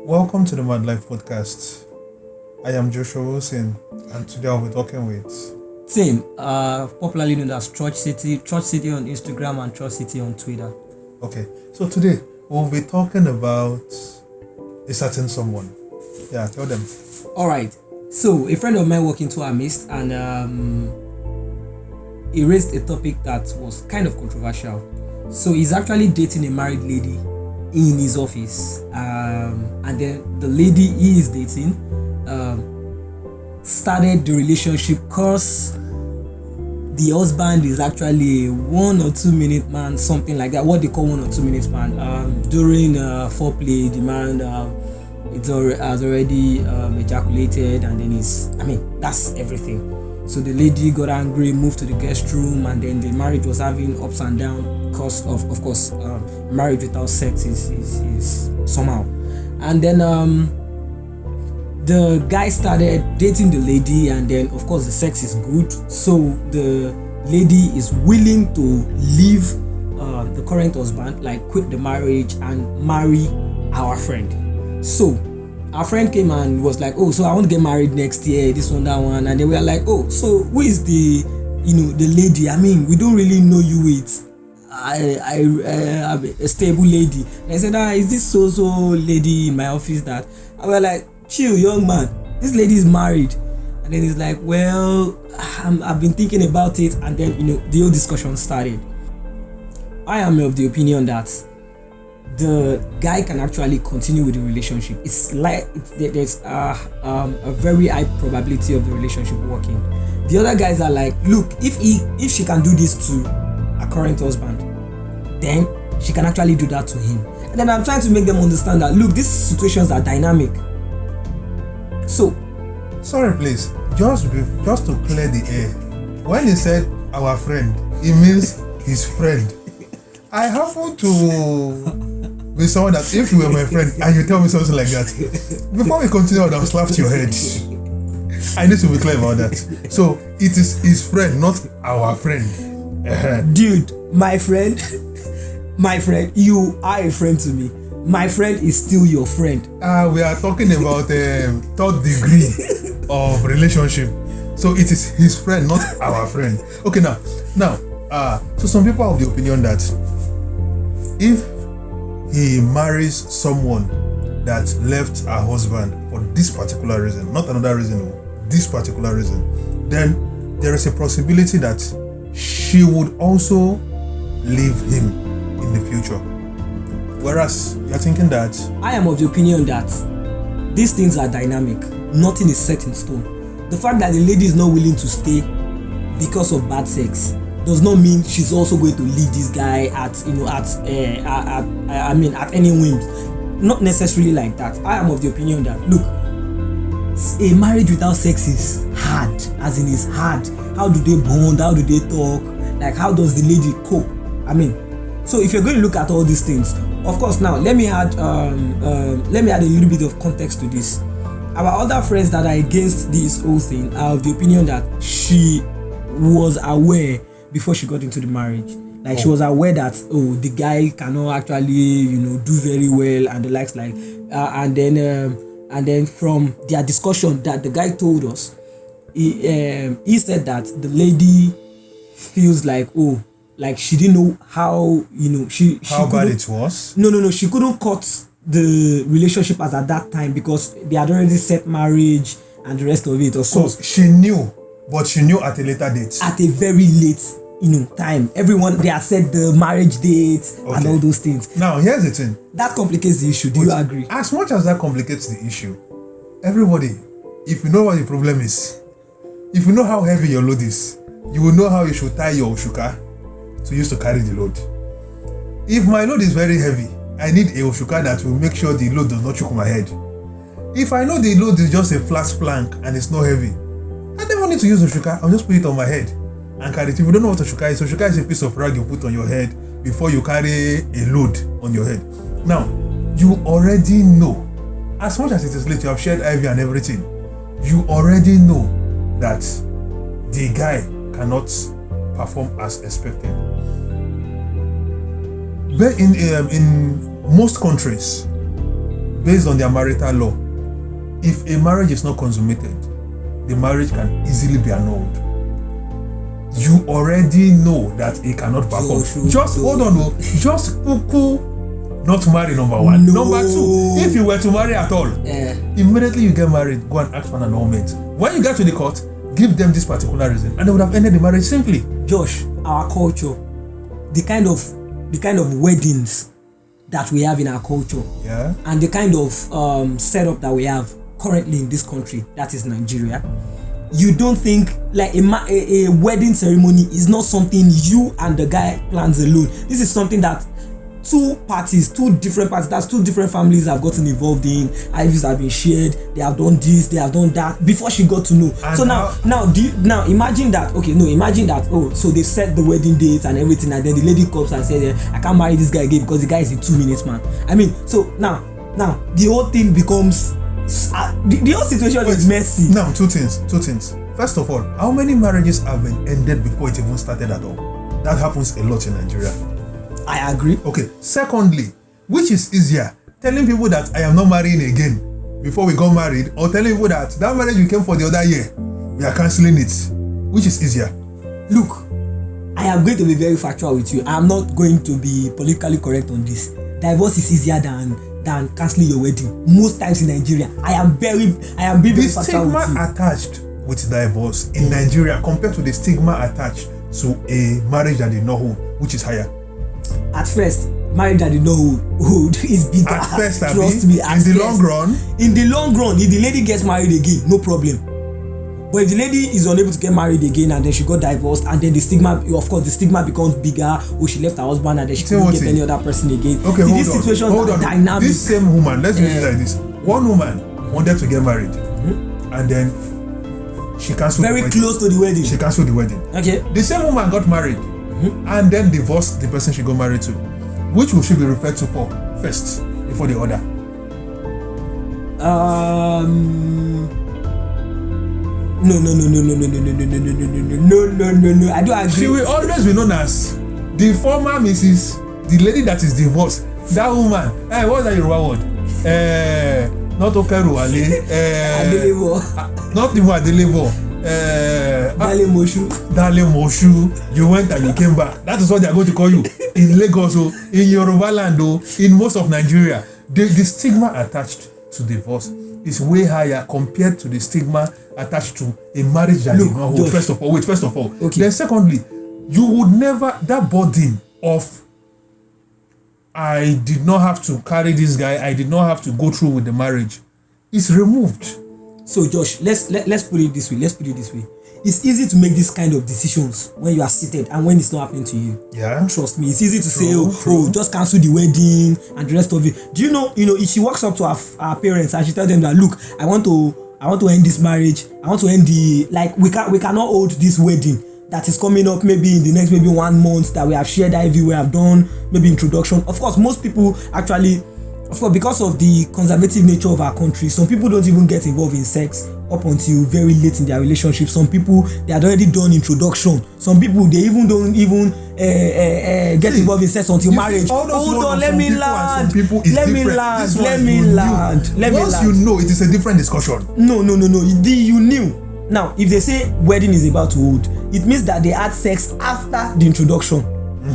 Welcome to the Mad Life Podcast. I am Joshua Wilson, and today I'll be talking with Tim, popularly known as Church City on Instagram and Church City on Twitter. Okay, so today we'll be talking about a certain someone. Yeah, tell them. All right. So a friend of mine walked into our midst, and he raised a topic that was kind of controversial. So he's actually dating a married lady in his office, and then the lady he is dating started the relationship because the husband is actually a 1 or 2 minute man, something like that, what they call 1 or 2 minutes man. During foreplay, the man has already ejaculated, and then that's everything. So the lady got angry, moved to the guest room, and then the marriage was having ups and downs because of course, marriage without sex is somehow. And then the guy started dating the lady, and then of course the sex is good, so the lady is willing to leave the current husband, like quit the marriage and marry our friend. So our friend came and was like, oh, so I want to get married next year, this one, that one. And then we are like, oh, so who is the lady? I mean, we don't really know you with I'm a stable lady. And I said, is this so lady in my office that? I was like, chill, young man, this lady is married. And then he's like, well, I've been thinking about it. And then the whole discussion started. I am of the opinion that the guy can actually continue with the relationship. It's like there's a very high probability of the relationship working. The other guys are like, look, if she can do this to her current husband, then she can actually do that to him. And then I'm trying to make them understand that, look, these situations are dynamic. So, Sorry, please, just to clear the air. When he said our friend, it means his friend. I happen to be someone that if you were my friend and you tell me something like that, before we continue, I would have slapped your head. I need to be clear about that. So it is his friend, not our friend. Dude, my friend, you are a friend to me. My friend is still your friend. We are talking about third degree of relationship. So it is his friend, not our friend. Okay, now, so some people have the opinion that if he marries someone that left her husband for this particular reason, not another reason, this particular reason, then there is a possibility that she would also leave him in the future. Whereas you're thinking that I am of the opinion that these things are dynamic. Nothing is set in stone. The fact that the lady is not willing to stay because of bad sex does not mean she's also going to leave this guy at any whims. Not necessarily like that. I am of the opinion that, look, a marriage without sex is hard, as in it's hard. How do they bond? How do they talk? Like, how does the lady cope? So if you're going to look at all these things, of course, now let me add a little bit of context to this. Our other friends that are against this whole thing are of the opinion that she was aware before she got into the marriage. Like, she was aware that the guy cannot actually do very well and the likes, like and then from their discussion that the guy told us, he said that the lady feels like like she didn't know how how bad it was. No, she couldn't cut the relationship as at that time because they had already set marriage and the rest of it. So she knew, but she knew at a later date. At a very late time. Everyone, they had set the marriage date and all those things. Now here's the thing. That complicates the issue. Do you agree? As much as that complicates the issue, everybody, if you know what the problem is, if you know how heavy your load is, you will know how you should tie your oshuka to use to carry the load. If my load is very heavy, I need a oshuka that will make sure the load does not choke my head. If I know the load is just a flat plank and it's not heavy, I never need to use oshuka. I'll just put it on my head and carry it. If you don't know what oshuka is a piece of rag you put on your head before you carry a load on your head. Now, you already know, as much as it is late, you have shared IV and everything, you already know that the guy cannot perform as expected. But in most countries, based on their marital law, if a marriage is not consummated, the marriage can easily be annulled. You already know that it cannot perform. Just hold on, just cuckoo not marry, number one. No. Number two, if you were to marry at all, immediately you get married, go and ask for an annulment. When you get to the court, give them this particular reason, and they would have ended the marriage simply. Josh, our culture, the kind of weddings that we have in our culture, and the kind of setup that we have currently in this country, that is Nigeria, you don't think like a wedding ceremony is not something you and the guy plans alone. This is something that two different parties, that's two different families have gotten involved in. IVs have been shared, they have done this, they have done that before she got to know. And so now imagine that. Imagine that. Oh, so they set the wedding date and everything, and then the lady comes and says, I can't marry this guy again because the guy is a 2 minutes man. I mean, so now the whole thing becomes the whole situation is messy. Now, two things. First of all, how many marriages have been ended before it even started at all? That happens a lot in Nigeria. I agree. Okay. Secondly, which is easier, telling people that I am not marrying again before we got married, or telling people that marriage you came for the other year, we are cancelling it? Which is easier? Look, I am going to be very factual with you. I am not going to be politically correct on this. Divorce is easier than cancelling your wedding. Most times in Nigeria, I am being very factual with you. The stigma attached with divorce in Nigeria compared to the stigma attached to a marriage that did not hold, which is higher. At first, marriage that did not hold is bigger. At first, trust me. In the long run, if the lady gets married again, no problem. But if the lady is unable to get married again and then she got divorced, and then the stigma becomes bigger. Oh, she left her husband and then she couldn't get any other person again. Okay, hold on. Dynamic. This same woman, let's use it like this. One woman wanted to get married, and then she cancelled. Very close to the wedding. She cancelled the wedding. Okay. The same woman got married, and then divorced the person she got married to. Which will she be referred to for first before the other? No. I do agree. She will always be known as the former Mrs. The lady that is divorced. That woman. What's that Yoruba word? Not Okeruwale. Adelebo. Not even Adelebo. Dale Moshu. You went and you came back. That is what they are going to call you in Lagos, in Yoruba land, in most of Nigeria. The stigma attached to divorce is way higher compared to the stigma attached to a marriage that did not hold. First of all. Okay. Then secondly, you would never, that burden of I did not have to carry this guy, I did not have to go through with the marriage, is removed. So Josh, let's put it this way. It's easy to make this kind of decisions when you are seated and when it's not happening to you. Yeah. Trust me, it's easy to say, oh, just cancel the wedding and the rest of it. Do you know, if she walks up to our parents and she tells them that, look, I want to end this marriage. I want to end we cannot hold this wedding that is coming up maybe in the next 1 month that we have shared IV, we have done maybe introduction. Of course, most people actually, because of the conservative nature of our country, some people don't even get involved in sex up until very late in their relationship. Some people, they had already done introduction. Some people, they even don't get involved in sex until marriage. Hold on, let me land. Once you know, it is a different discussion. No. You knew. Now, if they say wedding is about to hold, it means that they had sex after the introduction.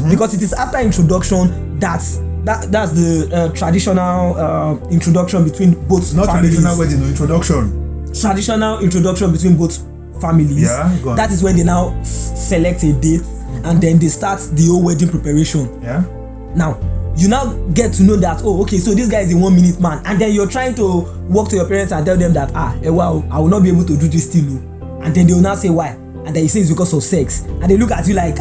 Because it is after introduction that's the traditional introduction between both not families. Traditional wedding, introduction. Traditional introduction between both families. Yeah, go on. That is when they now select a date and then they start the whole wedding preparation. Yeah. Now, you now get to know that, so this guy is a 1 minute man, and then you're trying to walk to your parents and tell them that, I will not be able to do this still. And then they will now say why. And then you say it's because of sex, and they look at you like,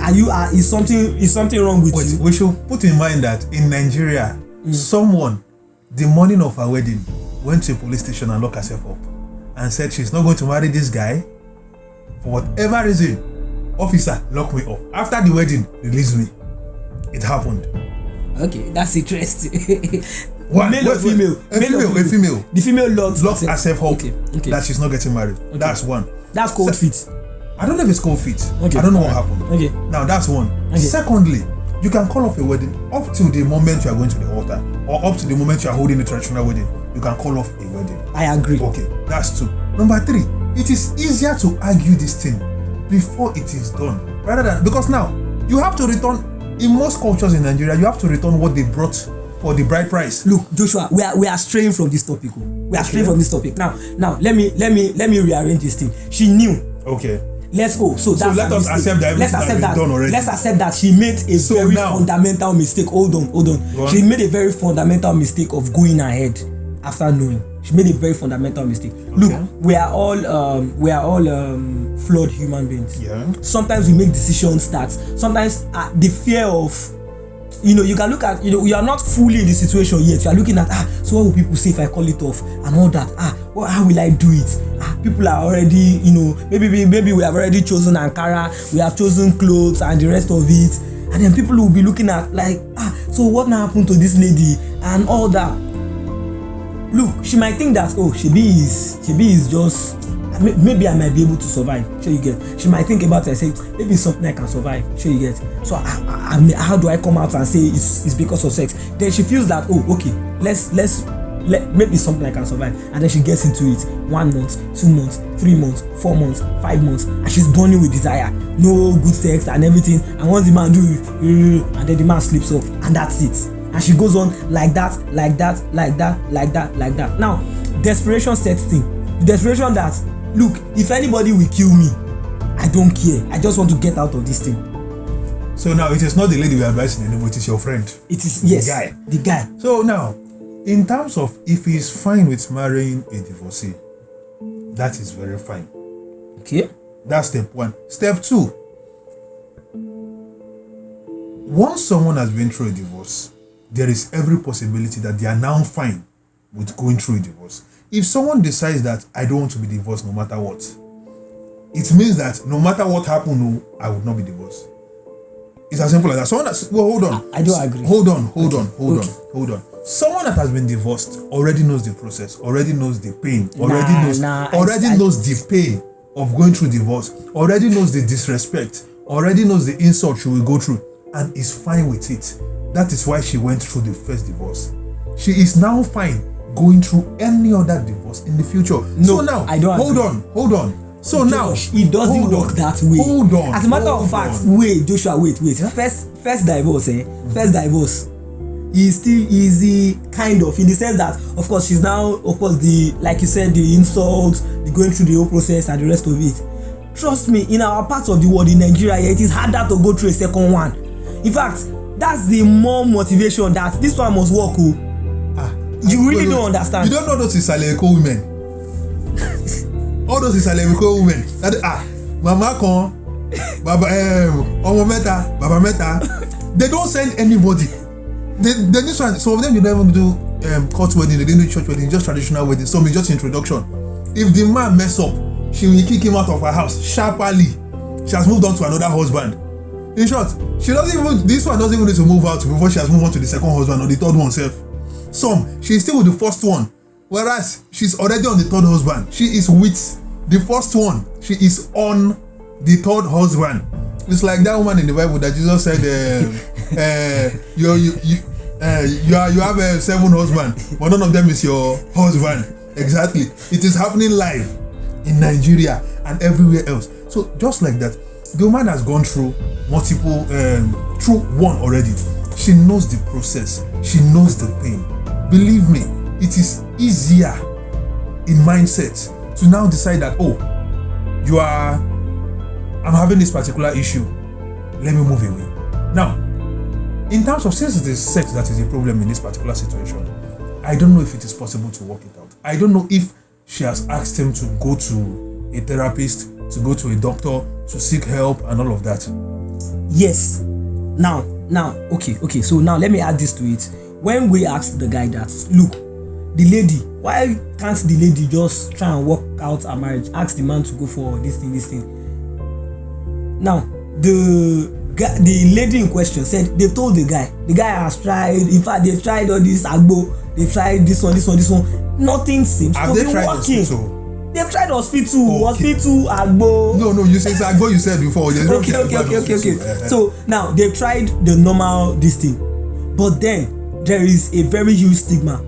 is something wrong with you? We should put in mind that in Nigeria, someone, the morning of her wedding, went to a police station and locked herself up and said she's not going to marry this guy for whatever reason. Officer, lock me up. After the wedding, release me. It happened. Okay, that's interesting. What? Male or female? A female. The female locked herself up that she's not getting married. Okay. That's one. That's cold feet. I don't know if it's cold feet. Okay. I don't know what happened. Okay. Now that's one. Okay. Secondly, you can call off a wedding up till the moment you are going to the altar or up to the moment you are holding a traditional wedding, you can call off a wedding. I agree. Okay, that's 2. Number 3, it is easier to argue this thing before it is done, rather than, because now you have to return. In most cultures in Nigeria, you have to return what they brought for the bride price. Look, Joshua, we are straying from this topic. We are straying from this topic. Now let me rearrange this thing. She knew. Okay. Let's go. So let us accept that let's accept that. Done already. Let's accept that she made a very fundamental mistake. Hold on. She made a very fundamental mistake of going ahead after knowing. She made a very fundamental mistake. Okay. Look, we are all flawed human beings. Yeah. Sometimes we make decisions that sometimes the fear of, you can look at, you are not fully in the situation yet. You are looking at, so what will people say if I call it off and all that? How will I do it? People are already, maybe we have already chosen Ankara, we have chosen clothes and the rest of it. And then people will be looking at like, so what now happened to this lady and all that? Look, she might think that, Shebi is just, maybe I might be able to survive. Sure you get. She might think about it and say, maybe it's something I can survive. Sure you get. So how do I come out and say it's because of sex? Then she feels that, okay, maybe it's something I can survive. And then she gets into it. 1 month, 2 months, 3 months, 4 months, 5 months, and she's burning with desire. No good sex and everything. And once the man do it, and then the man slips off, and that's it. And she goes on like that. Now, desperation sets in. Desperation that, look, if anybody will kill me, I don't care. I just want to get out of this thing. So now it is not the lady we are advising anymore, it is your friend. It is, yes, the guy. So now, in terms of if he's fine with marrying a divorcee, that is very fine. Okay. That's step 1. Step 2. Once someone has been through a divorce, there is every possibility that they are now fine with going through a divorce. If someone decides that I don't want to be divorced no matter what, it means that no matter what happened, I would not be divorced. It's as simple as that. Someone that's, hold on. I do agree. Hold on. Someone that has been divorced already knows the process, already knows the pain, already knows the pain of going through divorce, already knows the disrespect, already knows the insult she will go through, and is fine with it. That is why she went through the first divorce. She is now fine going through any other divorce in the future. No, so now, I don't hold agree. on. So now, it doesn't work that way. Hold on. As a matter of fact, wait, Joshua, wait. First divorce, First divorce is still easy, kind of, in the sense that, of course, she's now, of course, like you said, the insults, the going through the whole process and the rest of it. Trust me, in our parts of the world, in Nigeria, it is harder to go through a second one. In fact, that's the more motivation that this one must work. You really don't understand. You don't know those Isaleko women. All those Isaleko women. Mama kan, Baba Omo Meta, Baba Meta. They don't send anybody. This one, some of them you don't even do court wedding, they didn't do church wedding, just traditional wedding. Some is just introduction. If the man mess up, she will kick him out of her house sharply. She has moved on to another husband. In short, this one doesn't even need to move out before she has moved on to the second husband or the third one self. She's still with the first one, whereas she's already on the third husband. She is with the first one. She is on the third husband. It's like that woman in the Bible that Jesus said, you have 7 husbands, but none of them is your husband. Exactly. It is happening live in Nigeria and everywhere else. So just like that, the woman has gone through multiple, through one already. She knows the process. She knows the pain. Believe me, it is easier in mindset to now decide that, I'm having this particular issue. Let me move away. Now, in terms of, since it is sex that is a problem in this particular situation, I don't know if it is possible to work it out. I don't know if she has asked him to go to a therapist, to go to a doctor, to seek help and all of that. Yes. Now, okay. So now let me add this to it. When we asked the guy that, look, the lady, why can't the lady just try and work out her marriage? Ask the man to go for this thing. Now, the lady in question said they told the guy has tried. In fact, they've tried all this agbo, they've tried this one. Nothing seems to be working. They've tried hospital, agbo. No, you said agbo. You said before. Okay. So now they've tried the normal this thing, but then there is a very huge stigma,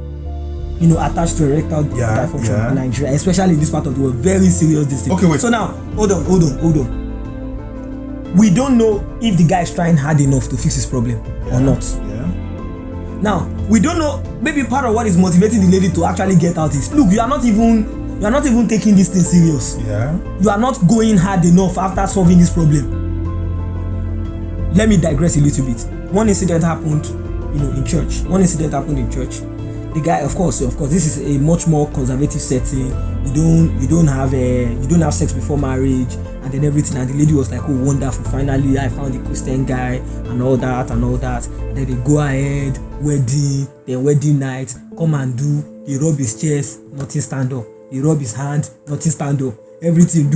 attached to erectile dysfunction in Nigeria, especially in this part of the world. Very serious this thing. Okay, wait. So now, hold on. We don't know if the guy is trying hard enough to fix his problem or not. Yeah. Now, we don't know. Maybe part of what is motivating the lady to actually get out is, look, you are not even taking this thing serious. Yeah. You are not going hard enough after solving this problem. Let me digress a little bit. One incident happened, in church. The guy, of course, this is a much more conservative setting. You don't have sex before marriage, and then everything. And the lady was like, "Oh, wonderful! Finally, I found a Christian guy, and all that. And then they go ahead, wedding night, come and do. He rub his chest, nothing stand up. He rub his hand, nothing stand up. Everything,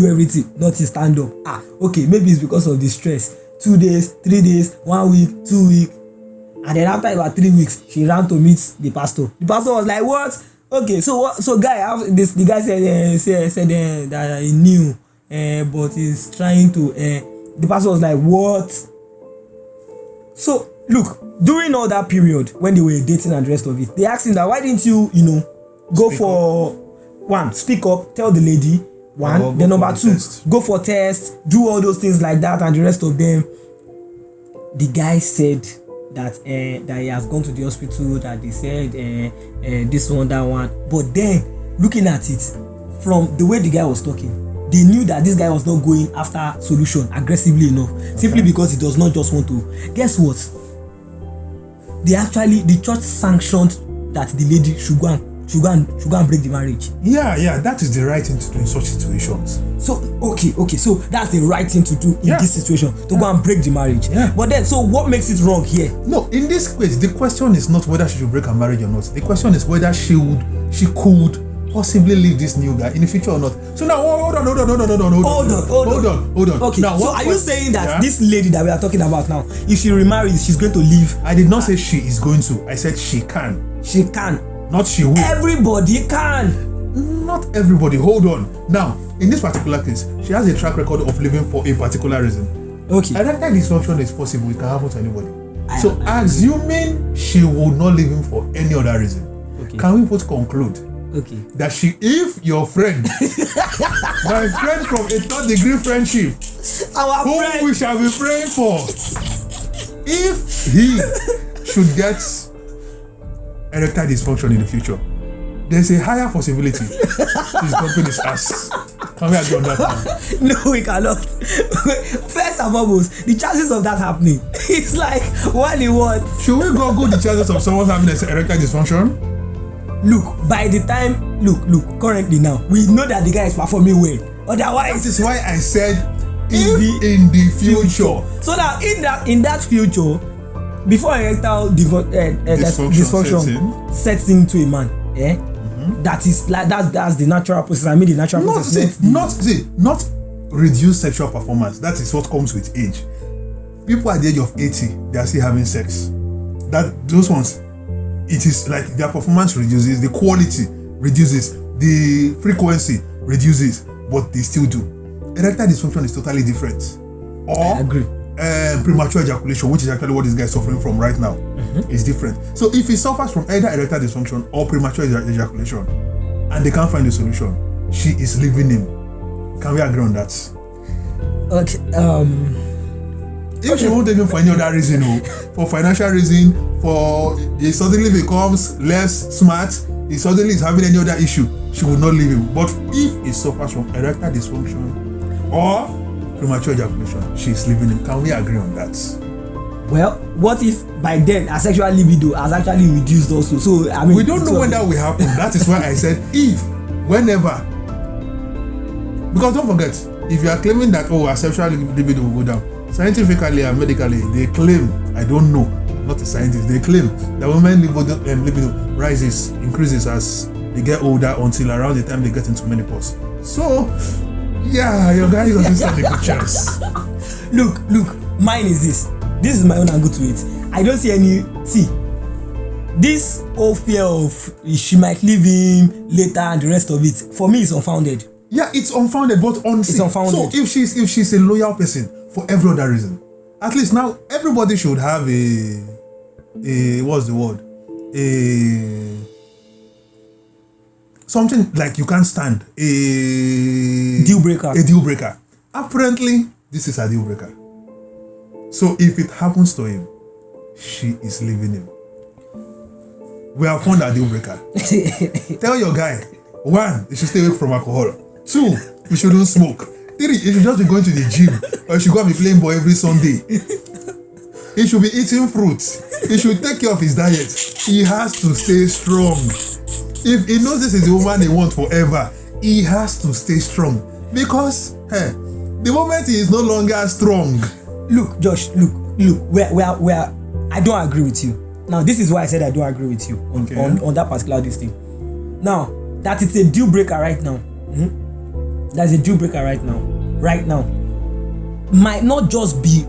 nothing stand up. Okay, maybe it's because of the stress. 2 days, 3 days, 1 week, 2 weeks." And then after about 3 weeks, she ran to meet the pastor. The pastor was like, "What? Okay, so what? So guy, the guy said that he knew, but he's trying to." The pastor was like, "What?" So look, during all that period when they were dating and the rest of it, they asked him that, why didn't you, go for one, speak up, tell the lady one, then number two, go for tests, do all those things like that and the rest of them. The guy said that he has gone to the hospital, that they said this one, that one. But then, looking at it, from the way the guy was talking, they knew that this guy was not going after solution aggressively enough, simply because he does not just want to. Guess what? The church sanctioned that the lady should go and break the marriage. Yeah, that is the right thing to do in such situations. So okay, so that's the right thing to do in this situation, to go and break the marriage. Yeah. But then, so what makes it wrong here? No, in this case, the question is not whether she should break her marriage or not. The question is whether she could possibly leave this new guy in the future or not. So now, hold on. Okay, now, so are you saying that this lady that we are talking about now, if she remarries, she's going to leave? I did not say she is going to. I said she can. She can. Not she will. Everybody can. Not everybody. Hold on. Now, in this particular case, she has a track record of living for a particular reason. Okay. Erectile dysfunction is possible. It can happen to anybody. So, assuming she would not live him for any other reason, can we both conclude that if your friend, my friend from a 3rd degree friendship, whom we shall be praying for, if he should get erectile dysfunction in the future, there's a higher possibility he's dumping his ass. Can we agree on that now? No, we cannot. First and foremost, the chances of that happening, it's like 1 in 1. Should we go the chances of someone having erectile dysfunction? Look, by the time, currently now, we know that the guy is performing well. Otherwise, that is why I said in the future. So now, in that future, before erectile dysfunction sets into a man, that is like that's the natural process. I mean, the natural process. Not reduce sexual performance. That is what comes with age. People at the age of 80, they are still having sex. Those ones, it is like their performance reduces, the quality reduces, the frequency reduces, but they still do. Erectile dysfunction is totally different. Or I agree. Premature ejaculation, which is actually what this guy is suffering from right now, is different. So if he suffers from either erectile dysfunction or premature ejaculation, and they can't find a solution, she is leaving him. Can we agree on that? Okay. If she won't even for any other reason, for financial reason, for he suddenly becomes less smart, he suddenly is having any other issue, she will not leave him. But if he suffers from erectile dysfunction or premature ejaculation, she is leaving him. Can we agree on that? Well, what if by then her sexual libido has actually reduced also? So I mean, we don't know when that will happen. That is why I said whenever. Because don't forget, if you are claiming that our sexual libido will go down, scientifically and medically, they claim, I don't know, not a scientist, they claim that women libido increases as they get older until around the time they get into menopause. So, yeah, your guy doesn't stand a good chance. Look, mine is this. This is my own angle to it. I don't see any. This whole fear of she might leave him later and the rest of it, for me, is unfounded. Yeah, it's unfounded, but it's unfounded. So if she's a loyal person for every other reason, at least now everybody should have a what's the word? something like you can't stand, a Deal breaker. A deal breaker. Apparently, this is a deal breaker. So if it happens to him, she is leaving him. We have found a deal breaker. Tell your guy, 1, you should stay away from alcohol. 2, you shouldn't smoke. 3, you should just be going to the gym, or you should go and be playing ball every Sunday. He should be eating fruits. He should take care of his diet. He has to stay strong. If he knows this is the woman he wants forever, he has to stay strong. Because the moment he is no longer strong. Look, Josh, look, where I don't agree with you. Now, this is why I said I don't agree with you on that particular thing. Now, that it's a deal breaker right now. That's a deal breaker right now. Right now. Might not just be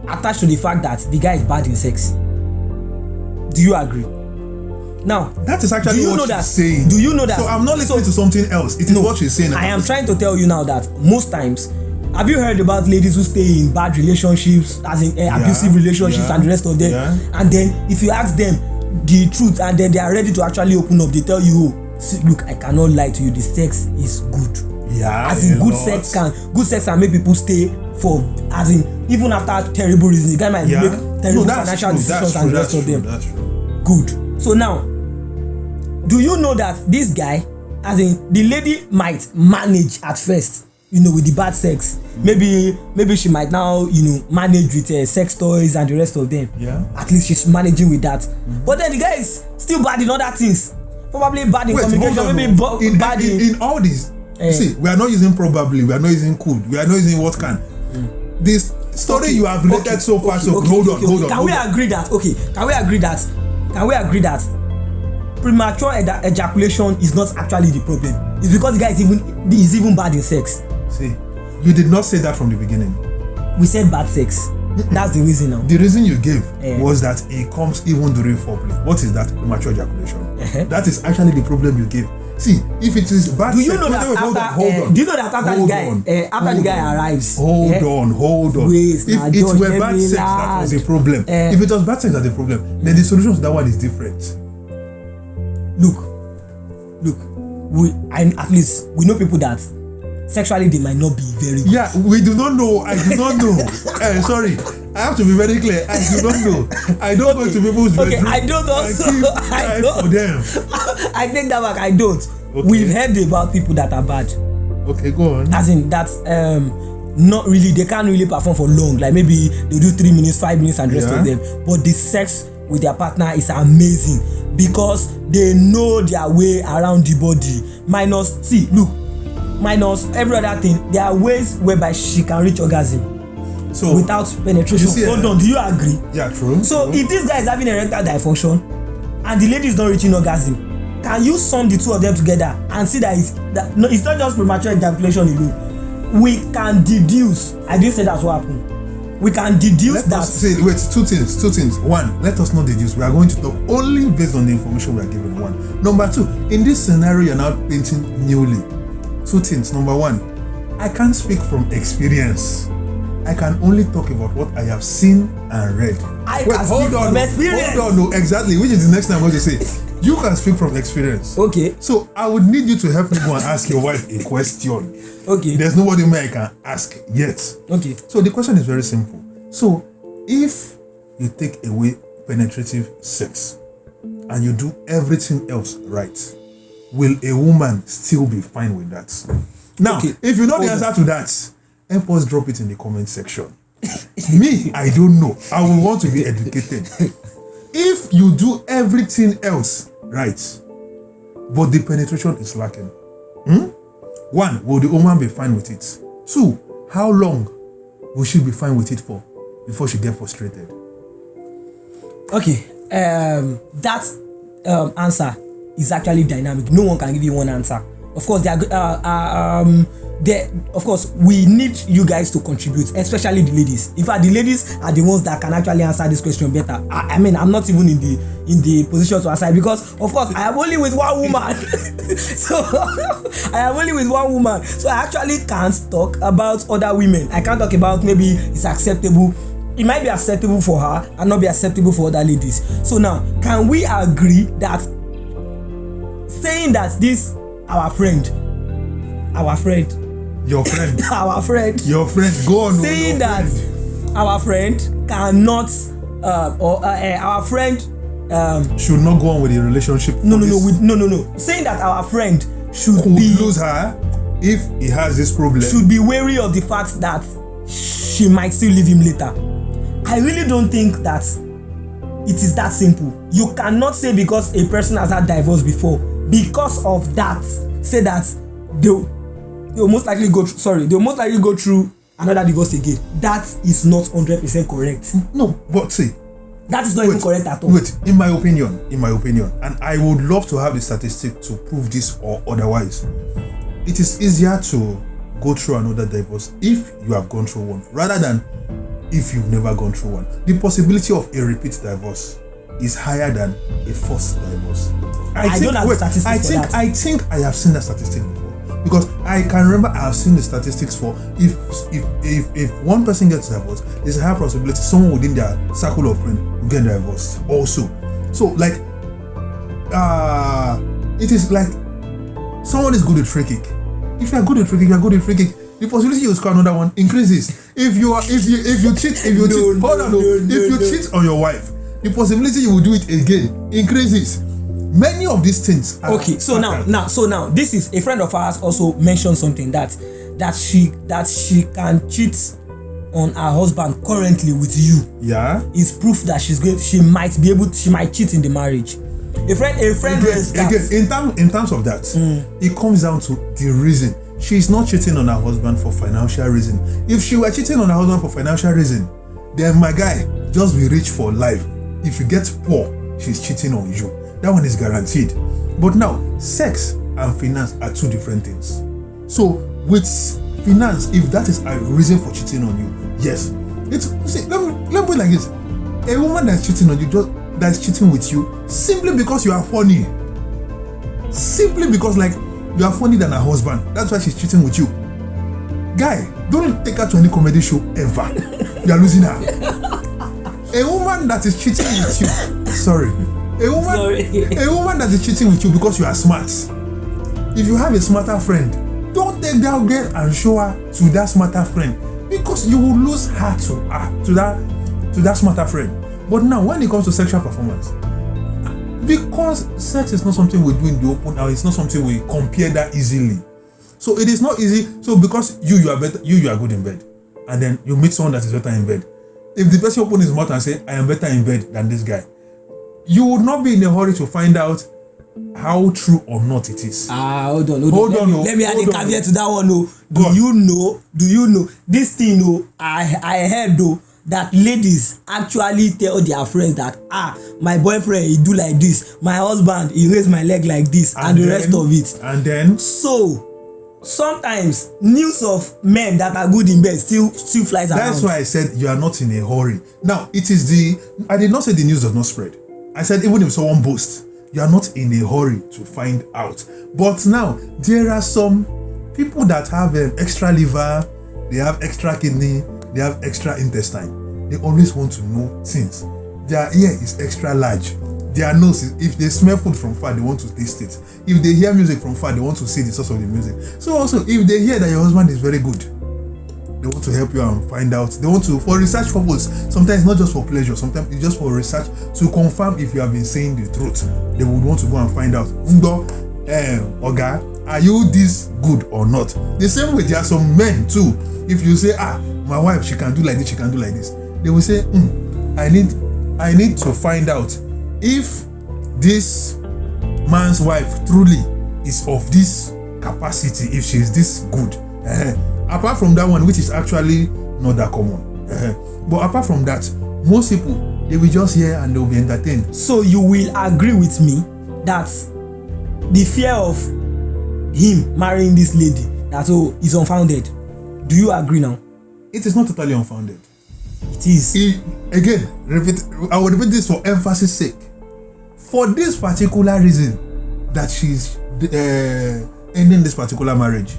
attached to the fact that the guy is bad in sex. Do you agree? Now, that is actually what she's saying. Do you know that? So I'm not listening to something else. It is what she's saying. I am trying to tell you now that most times, have you heard about ladies who stay in bad relationships, as in abusive relationships and the rest of them? Yeah. And then if you ask them the truth and then they are ready to actually open up, they tell you, oh, look, I cannot lie to you, the sex is good. Yeah. As in good sex can make people stay for, as in, even after terrible reasons, the guy might make terrible financial decisions and the rest of them. That's true. Good. So now, do you know that this guy, as in the lady might manage at first, with the bad sex. Maybe she might now, manage with sex toys and the rest of them. Yeah. At least she's managing with that. But then the guy is still bad in other things. Probably bad in communication. Maybe bad in all this. See, we are not using probably. We are not using could. We are not using what can. This story you have related so far. Hold on. Can we agree that premature ejaculation is not actually the problem? It's because the guy is even bad in sex. See, you did not say that from the beginning. We said bad sex. That's the reason now. The reason you gave was that it comes even during foreplay. What is that? Premature ejaculation. That is actually the problem you gave. See, if it is bad sex, do you know that after the guy arrives? Hold on. Wait, if it were bad sex that was a problem, if it was bad sex that was a problem, then the solution to that one is different. Look. At least we know people that sexually they might not be very good. Yeah, we do not know. I do not know. Sorry, I have to be very clear. I do not know. I don't go to people's bedroom. I don't also. I don't. For them. I take that back. I don't. Okay. We've heard about people that are bad. Okay, go on. As in that, not really. They can't really perform for long. Like maybe they do 3 minutes, 5 minutes, and the rest of them. But the sex with their partner is amazing because they know their way around the body. Minus every other thing, there are ways whereby she can reach orgasm without penetration. Hold on, do you agree? Yeah, true. So if this guy is having erectile dysfunction and the lady is not reaching orgasm, can you sum the two of them together and see that it's not just premature ejaculation alone? We can deduce. I didn't say that's what happened. We can deduce two things. One, let us not deduce. We are going to talk only based on the information we are given. One. Number two, in this scenario you're now painting newly. 2 things. Number 1, I can't speak from experience. I can only talk about what I have seen and read. Hold on. No, exactly. Which is the next thing I'm going to say. You can speak from experience. Okay. So I would need you to help me go and ask your wife a question. Okay. There's nobody where I can ask yet. Okay. So the question is very simple. So if you take away penetrative sex and you do everything else right, will a woman still be fine with that? Now, if you know the answer to that, help us drop it in the comment section. Me, I don't know. I will want to be educated. If you do everything else right, but the penetration is lacking, 1, will the woman be fine with it? 2, how long will she be fine with it for before she gets frustrated? Okay, that answer is actually dynamic. No one can give you one answer. Of course, of course, we need you guys to contribute, especially the ladies. In fact, the ladies are the ones that can actually answer this question better. I mean, I'm not even in the position to answer it because, of course, I am only with one woman. So I actually can't talk about other women. I can't talk about maybe it's acceptable it might be acceptable for her and not be acceptable for other ladies. So now, can we agree that saying that this our friend, your friend, our friend, your friend, go on. Saying that our friend cannot, our friend should not go on with the relationship. No. Saying that our friend should could lose her if he has this problem. Should be wary of the fact that she might still leave him later. I really don't think that it is that simple. You cannot say because a person has had divorce before, because of that, say that they'll most likely go through another divorce again. That is not 100% correct. No, but see, that is not even correct at all. Wait, in my opinion, and I would love to have the statistic to prove this or otherwise, it is easier to go through another divorce if you have gone through one rather than if you've never gone through one. The possibility of a repeat divorce is higher than a forced divorse. I don't have statistics for that. I think I have seen that statistic before. Because I can remember I have seen the statistics for if one person gets divorced, there's a high possibility someone within their circle of friends will get divorced also. So like it is like someone is good at free kick. If you are good at free kick, you are good at free kick. The possibility you score another one increases. If you cheat on your wife, the possibility you will do it again increases. Many of these things are okay. So now this is a friend of ours also mentioned something that she can cheat on her husband currently with you. Yeah, is proof that she might cheat in the marriage. A friend again in terms of that, it comes down to the reason. She's not cheating on her husband for financial reason. If she were cheating on her husband for financial reason, then my guy, just be rich for life. If you get poor, she's cheating on you. That one is guaranteed. But now, sex and finance are two different things. So with finance, if that is a reason for cheating on you, yes. Let me put it like this. A woman that's cheating on you, that's cheating with you simply because you are funny. Simply because like you are funny than her husband. That's why she's cheating with you. Guy, don't take her to any comedy show ever. You are losing her. A woman that is cheating with you, a woman that is cheating with you because you are smart. If you have a smarter friend, don't take that girl and show her to that smarter friend because you will lose her to that smarter friend. But now, when it comes to sexual performance, because sex is not something we do in the open, or it's not something we compare that easily. So it is not easy. So because you are better, you are good in bed, and then you meet someone that is better in bed. If the person opens his mouth and say, "I am better in bed than this guy," you would not be in a hurry to find out how true or not it is. Hold on. Let me add a caveat to that one. Do you know this thing? I heard that ladies actually tell their friends that my boyfriend he do like this, my husband he raise my leg like this, and the rest of it. And then so sometimes news of men that are good in bed still flies around. That's why I said you are not in a hurry. Now I did not say the news does not spread. I said even if someone boasts, you are not in a hurry to find out. But now there are some people that have an extra liver, they have extra kidney, they have extra intestine. They always want to know things. Their ear is extra large. Their nose is, if they smell food from far, they want to taste it. If they hear music from far, they want to see the source of the music. So also, if they hear that your husband is very good, they want to help you and find out. They want to, for research purpose, sometimes not just for pleasure, sometimes it's just for research to confirm if you have been saying the truth. They would want to go and find out. Oga, are you this good or not? The same way there are some men too. If you say, my wife, she can do like this, she can do like this, they will say, I need to find out if this man's wife truly is of this capacity, if she is this good. Apart from that one, which is actually not that common. But apart from that, most people, they will just hear and they will be entertained. So you will agree with me that the fear of him marrying this lady is unfounded. Do you agree now? It is not totally unfounded. It is. I will repeat this for emphasis sake. For this particular reason that she's ending this particular marriage,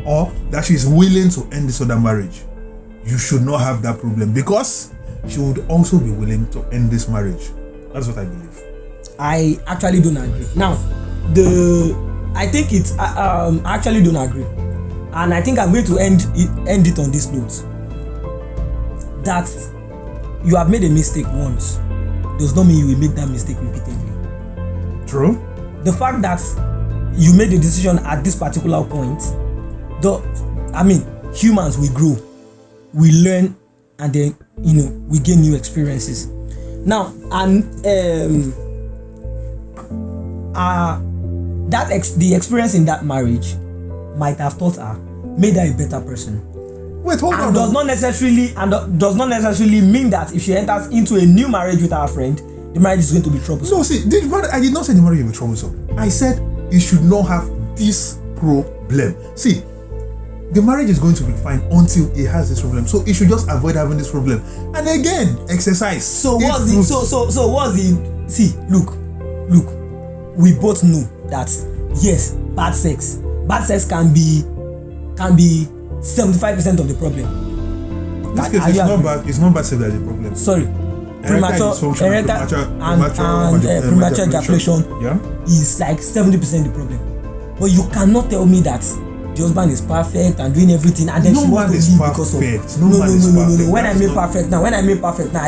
or that she's willing to end this other marriage, you should not have that problem, because she would also be willing to end this marriage. That's what I believe. I actually don't agree. Now, I think it's I actually don't agree, and I think I'm going to end it on this note, that you have made a mistake once does not mean you will make that mistake repeatedly. True. The fact that you made a decision at this particular point, humans, we grow, we learn, and then we gain new experiences. Now, and the experience in that marriage might have taught her, made her a better person. Wait, hold on. Does not necessarily mean that if she enters into a new marriage with her friend, the marriage is going to be troublesome. No, see, I did not say the marriage will be troublesome. I said it should not have this problem. See, the marriage is going to be fine until it has this problem. So it should just avoid having this problem. And again, exercise. So what's the see, look, we both know that yes, bad sex can be 75% of the problem. This case, it's not bad sex that is the problem. Sorry. Premature ejaculation is like 70% the problem. But you cannot tell me that the husband is perfect and doing everything, and then she wants to leave because of no. When I mean perfect now, I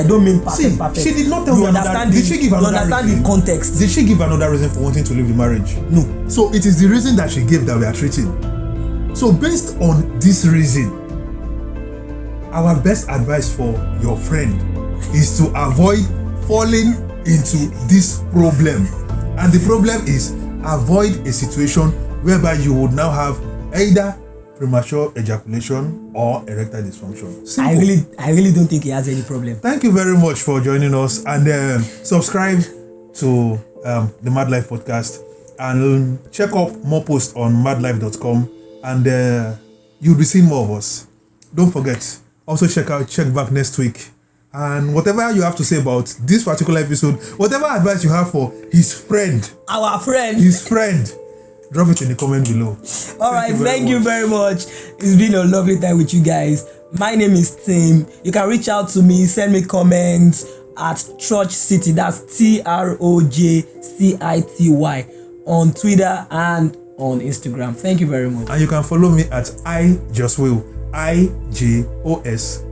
don't mean perfect. She did not tell you understand. Did she give another reason? Understand the context? Did she give another reason for wanting to leave the marriage? No. So it is the reason that she gave that we are treating. So based on this reason, our best advice for your friend is to avoid falling into this problem. And the problem is, avoid a situation whereby you would now have either premature ejaculation or erectile dysfunction. Simple. I really don't think he has any problem. Thank you very much for joining us, and subscribe to the Mad Life podcast, and check out more posts on madlife.com, and you'll be seeing more of us. Don't forget, also check back next week, and whatever you have to say about this particular episode, whatever advice you have for his friend, drop it in the comment below. Alright, thank you very much. It's been a lovely time with you guys. My name is Tim. You can reach out to me, send me comments at Troj City, that's TROJCITY, on Twitter and on Instagram. Thank you very much. And you can follow me at IJosWil, IJOSWIL.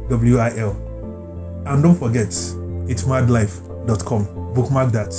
And don't forget, it's madlife.com. Bookmark that.